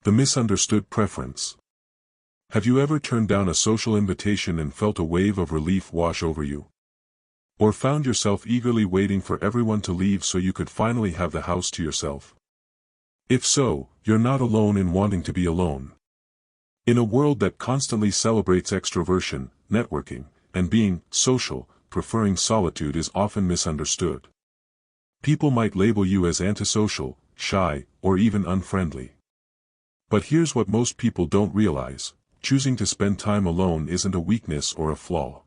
The misunderstood preference. Have you ever turned down a social invitation and felt a wave of relief wash over you? Or found yourself eagerly waiting for everyone to leave so you could finally have the house to yourself? If so, you're not alone in wanting to be alone. In a world that constantly celebrates extroversion, networking, and being social, preferring solitude is often misunderstood. People might label you as antisocial, shy, or even unfriendly. But here's what most people don't realize: choosing to spend time alone isn't a weakness or a flaw.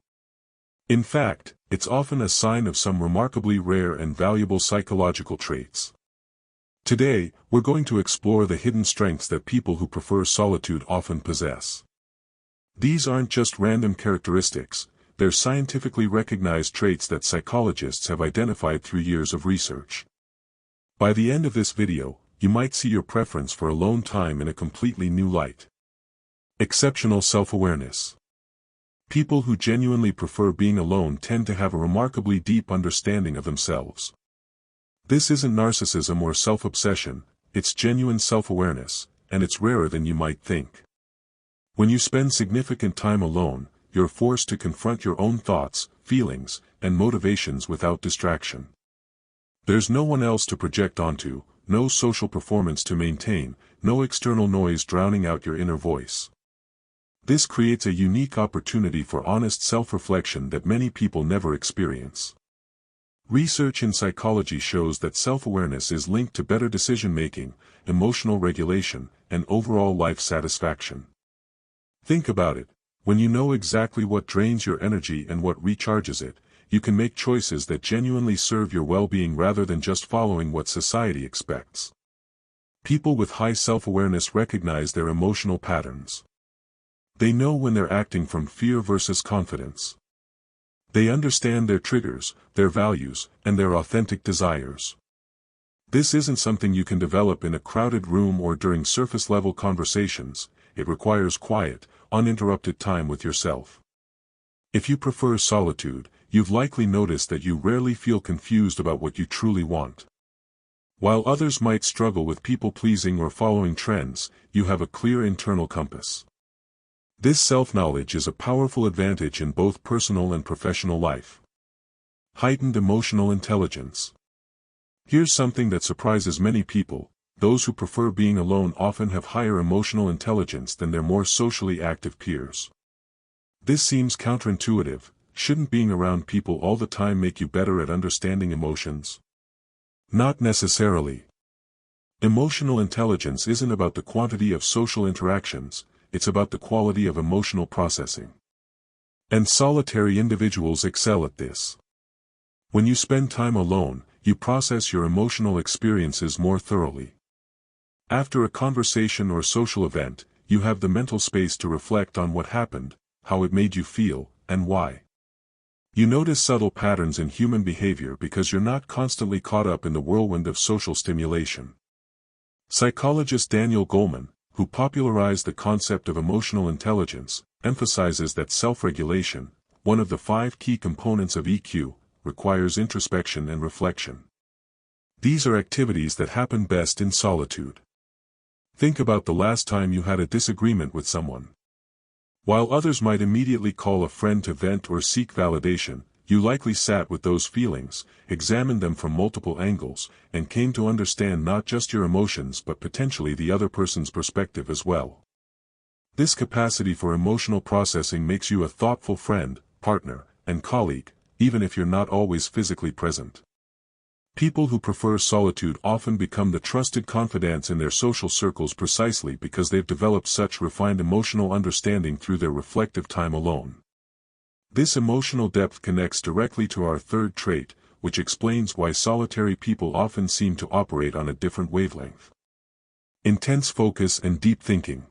In fact, it's often a sign of some remarkably rare and valuable psychological traits. Today, we're going to explore the hidden strengths that people who prefer solitude often possess. These aren't just random characteristics, they're scientifically recognized traits that psychologists have identified through years of research. By the end of this video, you might see your preference for alone time in a completely new light. Exceptional self-awareness. People who genuinely prefer being alone tend to have a remarkably deep understanding of themselves. This isn't narcissism or self-obsession, it's genuine self-awareness, and it's rarer than you might think. When you spend significant time alone, you're forced to confront your own thoughts, feelings, and motivations without distraction. There's no one else to project onto, no social performance to maintain, no external noise drowning out your inner voice. This creates a unique opportunity for honest self-reflection that many people never experience. Research in psychology shows that self-awareness is linked to better decision-making, emotional regulation, and overall life satisfaction. Think about it: when you know exactly what drains your energy and what recharges it, you can make choices that genuinely serve your well-being rather than just following what society expects. People with high self-awareness recognize their emotional patterns. They know when they're acting from fear versus confidence. They understand their triggers, their values, and their authentic desires. This isn't something you can develop in a crowded room or during surface-level conversations. It requires quiet, uninterrupted time with yourself. If you prefer solitude, you've likely noticed that you rarely feel confused about what you truly want. While others might struggle with people-pleasing or following trends, you have a clear internal compass. This self-knowledge is a powerful advantage in both personal and professional life. Heightened emotional intelligence. Here's something that surprises many people: those who prefer being alone often have higher emotional intelligence than their more socially active peers. This seems counterintuitive. Shouldn't being around people all the time make you better at understanding emotions? Not necessarily. Emotional intelligence isn't about the quantity of social interactions, it's about the quality of emotional processing. And solitary individuals excel at this. When you spend time alone, you process your emotional experiences more thoroughly. After a conversation or social event, you have the mental space to reflect on what happened, how it made you feel, and why. You notice subtle patterns in human behavior because you're not constantly caught up in the whirlwind of social stimulation. Psychologist Daniel Goleman, who popularized the concept of emotional intelligence, emphasizes that self-regulation, one of the 5 key components of EQ, requires introspection and reflection. These are activities that happen best in solitude. Think about the last time you had a disagreement with someone. While others might immediately call a friend to vent or seek validation, you likely sat with those feelings, examined them from multiple angles, and came to understand not just your emotions but potentially the other person's perspective as well. This capacity for emotional processing makes you a thoughtful friend, partner, and colleague, even if you're not always physically present. People who prefer solitude often become the trusted confidants in their social circles precisely because they've developed such refined emotional understanding through their reflective time alone. This emotional depth connects directly to our third trait, which explains why solitary people often seem to operate on a different wavelength. Intense focus and deep thinking.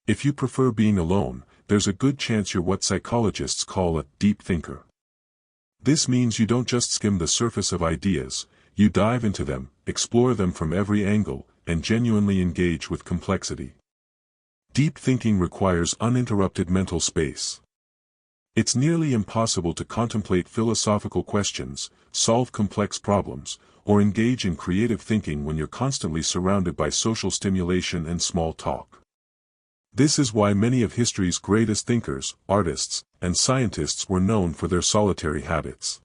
If you prefer being alone, there's a good chance you're what psychologists call a deep thinker. This means you don't just skim the surface of ideas, you dive into them, explore them from every angle, and genuinely engage with complexity. Deep thinking requires uninterrupted mental space. It's nearly impossible to contemplate philosophical questions, solve complex problems, or engage in creative thinking when you're constantly surrounded by social stimulation and small talk. This is why many of history's greatest thinkers, artists, and scientists were known for their solitary habits.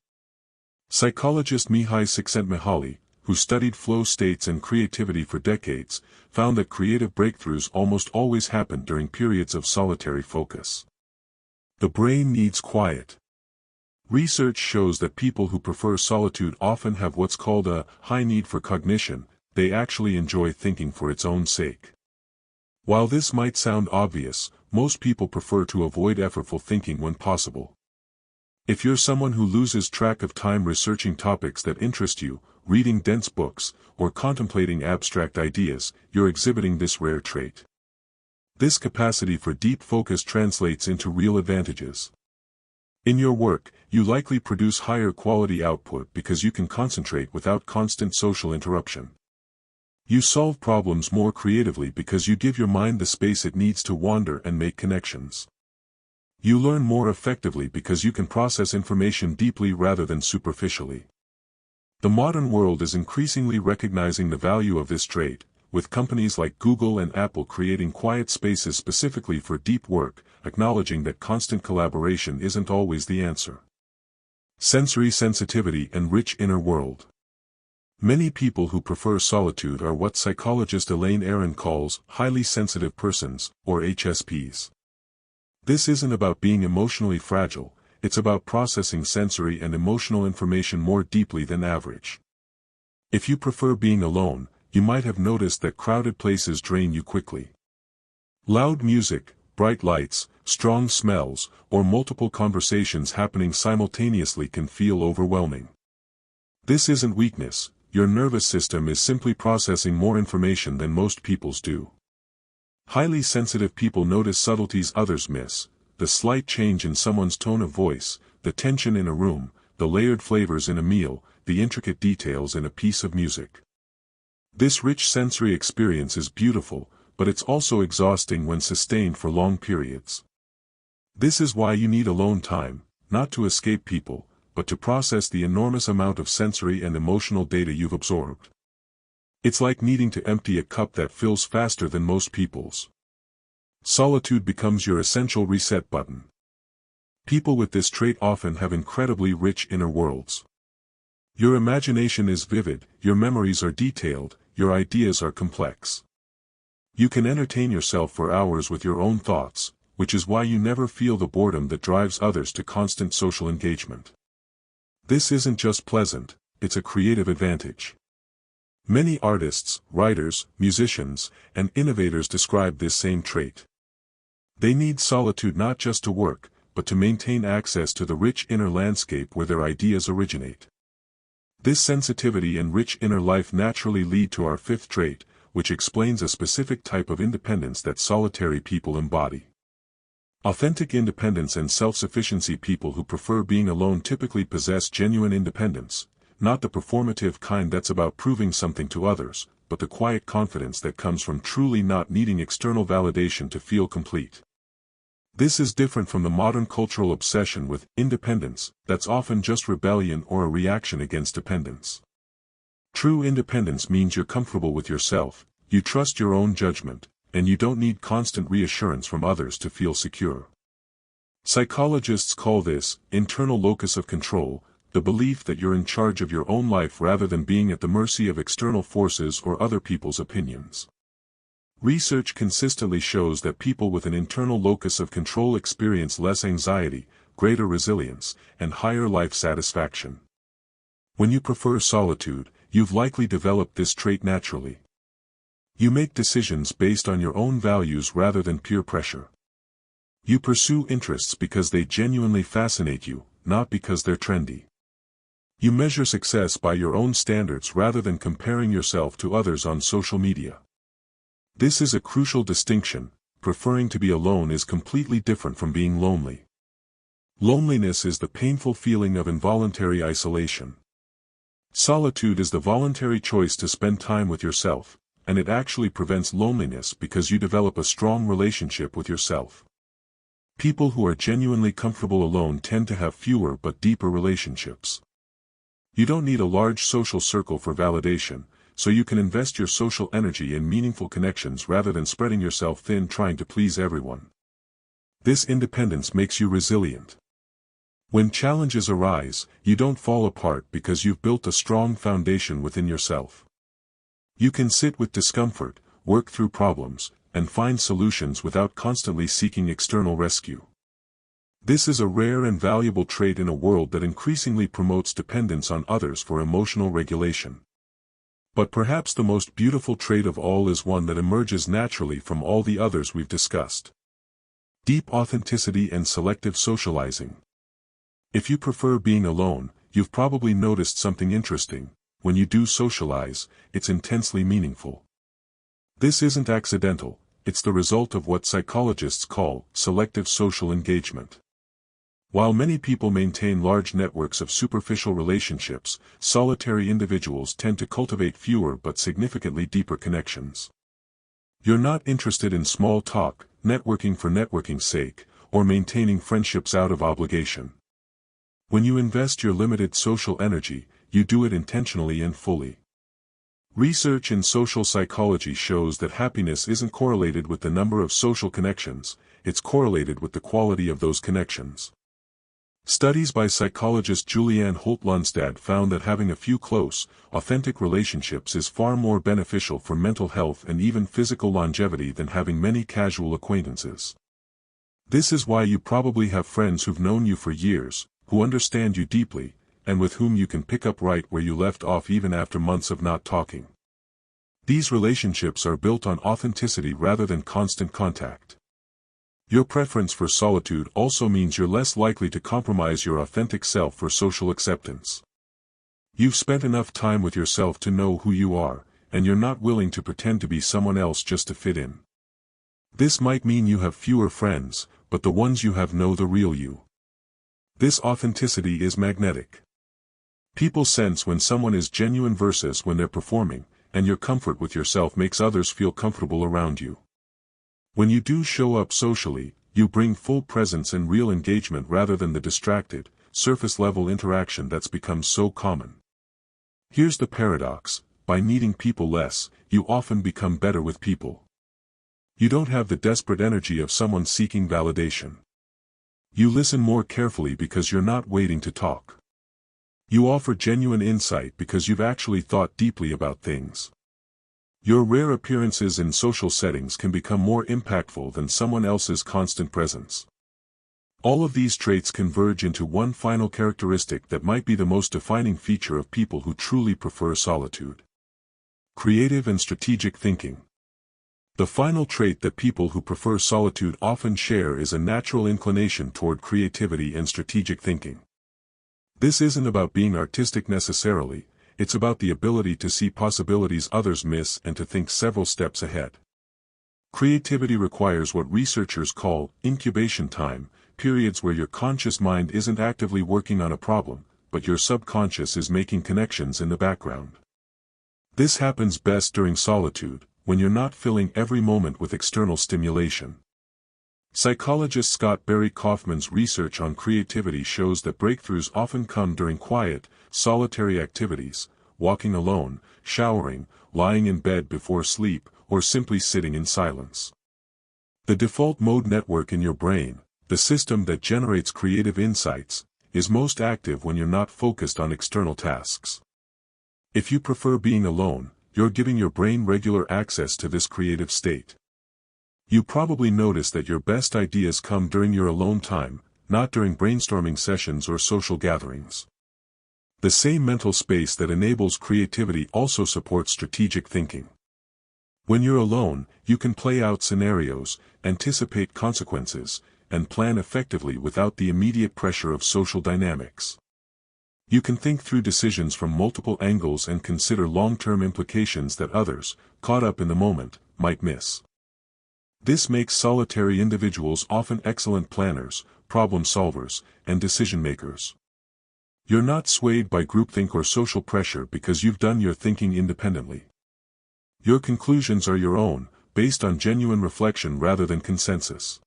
Psychologist Mihai Csikszentmihalyi, who studied flow states and creativity for decades, found that creative breakthroughs almost always happened during periods of solitary focus. The brain needs quiet. Research shows that people who prefer solitude often have what's called a high need for cognition. They actually enjoy thinking for its own sake. While this might sound obvious, most people prefer to avoid effortful thinking when possible. If you're someone who loses track of time researching topics that interest you, reading dense books, or contemplating abstract ideas, you're exhibiting this rare trait. This capacity for deep focus translates into real advantages. In your work, you likely produce higher quality output because you can concentrate without constant social interruption. You solve problems more creatively because you give your mind the space it needs to wander and make connections. You learn more effectively because you can process information deeply rather than superficially. The modern world is increasingly recognizing the value of this trait, with companies like Google and Apple creating quiet spaces specifically for deep work, acknowledging that constant collaboration isn't always the answer. Sensory sensitivity and rich inner world. Many people who prefer solitude are what psychologist Elaine Aron calls highly sensitive persons, or HSPs. This isn't about being emotionally fragile, it's about processing sensory and emotional information more deeply than average. If you prefer being alone, you might have noticed that crowded places drain you quickly. Loud music, bright lights, strong smells, or multiple conversations happening simultaneously can feel overwhelming. This isn't weakness, your nervous system is simply processing more information than most people's do. Highly sensitive people notice subtleties others miss, the slight change in someone's tone of voice, the tension in a room, the layered flavors in a meal, the intricate details in a piece of music. This rich sensory experience is beautiful, but it's also exhausting when sustained for long periods. This is why you need alone time, not to escape people, but to process the enormous amount of sensory and emotional data you've absorbed. It's like needing to empty a cup that fills faster than most people's. Solitude becomes your essential reset button. People with this trait often have incredibly rich inner worlds. Your imagination is vivid, your memories are detailed, your ideas are complex. You can entertain yourself for hours with your own thoughts, which is why you never feel the boredom that drives others to constant social engagement. This isn't just pleasant, it's a creative advantage. Many artists, writers, musicians, and innovators describe this same trait. They need solitude not just to work, but to maintain access to the rich inner landscape where their ideas originate. This sensitivity and rich inner life naturally lead to our fifth trait, which explains a specific type of independence that solitary people embody. Authentic independence and self-sufficiency. People who prefer being alone typically possess genuine independence, not the performative kind that's about proving something to others, but the quiet confidence that comes from truly not needing external validation to feel complete. This is different from the modern cultural obsession with independence, that's often just rebellion or a reaction against dependence. True independence means you're comfortable with yourself, you trust your own judgment, and you don't need constant reassurance from others to feel secure. Psychologists call this internal locus of control, the belief that you're in charge of your own life rather than being at the mercy of external forces or other people's opinions. Research consistently shows that people with an internal locus of control experience less anxiety, greater resilience, and higher life satisfaction. When you prefer solitude, you've likely developed this trait naturally. You make decisions based on your own values rather than peer pressure. You pursue interests because they genuinely fascinate you, not because they're trendy. You measure success by your own standards rather than comparing yourself to others on social media. This is a crucial distinction. Preferring to be alone is completely different from being lonely. Loneliness is the painful feeling of involuntary isolation. Solitude is the voluntary choice to spend time with yourself, and it actually prevents loneliness because you develop a strong relationship with yourself. People who are genuinely comfortable alone tend to have fewer but deeper relationships. You don't need a large social circle for validation, so you can invest your social energy in meaningful connections rather than spreading yourself thin trying to please everyone. This independence makes you resilient. When challenges arise, you don't fall apart because you've built a strong foundation within yourself. You can sit with discomfort, work through problems, and find solutions without constantly seeking external rescue. This is a rare and valuable trait in a world that increasingly promotes dependence on others for emotional regulation. But perhaps the most beautiful trait of all is one that emerges naturally from all the others we've discussed. Deep authenticity and selective socializing. If you prefer being alone, you've probably noticed something interesting. When you do socialize, it's intensely meaningful. This isn't accidental, it's the result of what psychologists call selective social engagement. While many people maintain large networks of superficial relationships, solitary individuals tend to cultivate fewer but significantly deeper connections. You're not interested in small talk, networking for networking's sake, or maintaining friendships out of obligation. When you invest your limited social energy, you do it intentionally and fully. Research in social psychology shows that happiness isn't correlated with the number of social connections, it's correlated with the quality of those connections. Studies by psychologist Julianne Holt-Lunstad found that having a few close, authentic relationships is far more beneficial for mental health and even physical longevity than having many casual acquaintances. This is why you probably have friends who've known you for years, who understand you deeply, and with whom you can pick up right where you left off even after months of not talking. These relationships are built on authenticity rather than constant contact. Your preference for solitude also means you're less likely to compromise your authentic self for social acceptance. You've spent enough time with yourself to know who you are, and you're not willing to pretend to be someone else just to fit in. This might mean you have fewer friends, but the ones you have know the real you. This authenticity is magnetic. People sense when someone is genuine versus when they're performing, and your comfort with yourself makes others feel comfortable around you. When you do show up socially, you bring full presence and real engagement rather than the distracted, surface-level interaction that's become so common. Here's the paradox: by needing people less, you often become better with people. You don't have the desperate energy of someone seeking validation. You listen more carefully because you're not waiting to talk. You offer genuine insight because you've actually thought deeply about things. Your rare appearances in social settings can become more impactful than someone else's constant presence. All of these traits converge into one final characteristic that might be the most defining feature of people who truly prefer solitude: creative and strategic thinking. The final trait that people who prefer solitude often share is a natural inclination toward creativity and strategic thinking. This isn't about being artistic necessarily, it's about the ability to see possibilities others miss and to think several steps ahead. Creativity requires what researchers call incubation time, periods where your conscious mind isn't actively working on a problem, but your subconscious is making connections in the background. This happens best during solitude, when you're not filling every moment with external stimulation. Psychologist Scott Barry Kaufman's research on creativity shows that breakthroughs often come during quiet, solitary activities: walking alone, showering, lying in bed before sleep, or simply sitting in silence. The default mode network in your brain, the system that generates creative insights, is most active when you're not focused on external tasks. If you prefer being alone, you're giving your brain regular access to this creative state. You probably notice that your best ideas come during your alone time, not during brainstorming sessions or social gatherings. The same mental space that enables creativity also supports strategic thinking. When you're alone, you can play out scenarios, anticipate consequences, and plan effectively without the immediate pressure of social dynamics. You can think through decisions from multiple angles and consider long-term implications that others, caught up in the moment, might miss. This makes solitary individuals often excellent planners, problem solvers, and decision-makers. You're not swayed by groupthink or social pressure because you've done your thinking independently. Your conclusions are your own, based on genuine reflection rather than consensus.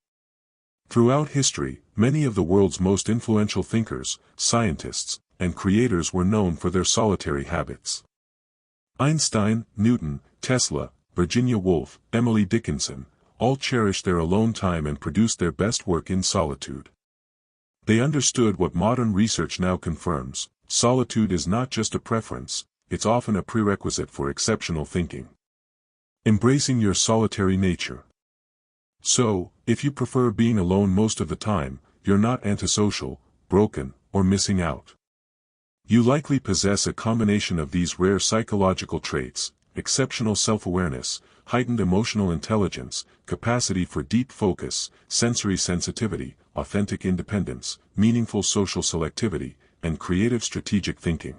Throughout history, many of the world's most influential thinkers, scientists, and creators were known for their solitary habits. Einstein, Newton, Tesla, Virginia Woolf, Emily Dickinson, all cherished their alone time and produced their best work in solitude. They understood what modern research now confirms: solitude is not just a preference, it's often a prerequisite for exceptional thinking. Embracing your solitary nature. So, if you prefer being alone most of the time, you're not antisocial, broken, or missing out. You likely possess a combination of these rare psychological traits: exceptional self-awareness, heightened emotional intelligence, capacity for deep focus, sensory sensitivity, authentic independence, meaningful social selectivity, and creative strategic thinking.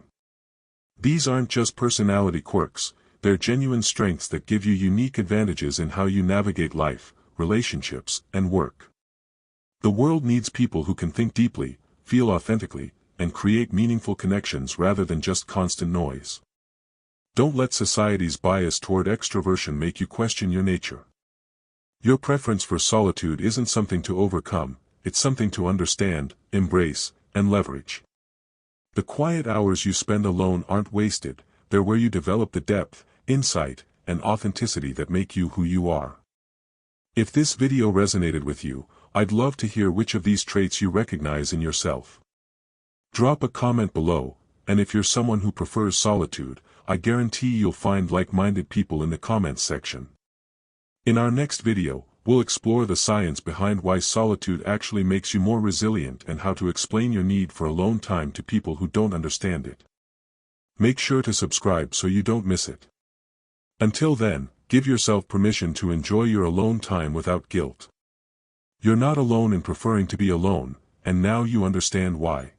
These aren't just personality quirks, they're genuine strengths that give you unique advantages in how you navigate life, relationships, and work. The world needs people who can think deeply, feel authentically, and create meaningful connections rather than just constant noise. Don't let society's bias toward extroversion make you question your nature. Your preference for solitude isn't something to overcome, it's something to understand, embrace, and leverage. The quiet hours you spend alone aren't wasted, they're where you develop the depth, insight, and authenticity that make you who you are. If this video resonated with you, I'd love to hear which of these traits you recognize in yourself. Drop a comment below, and if you're someone who prefers solitude, I guarantee you'll find like-minded people in the comments section. In our next video, we'll explore the science behind why solitude actually makes you more resilient and how to explain your need for alone time to people who don't understand it. Make sure to subscribe so you don't miss it. Until then, give yourself permission to enjoy your alone time without guilt. You're not alone in preferring to be alone, and now you understand why.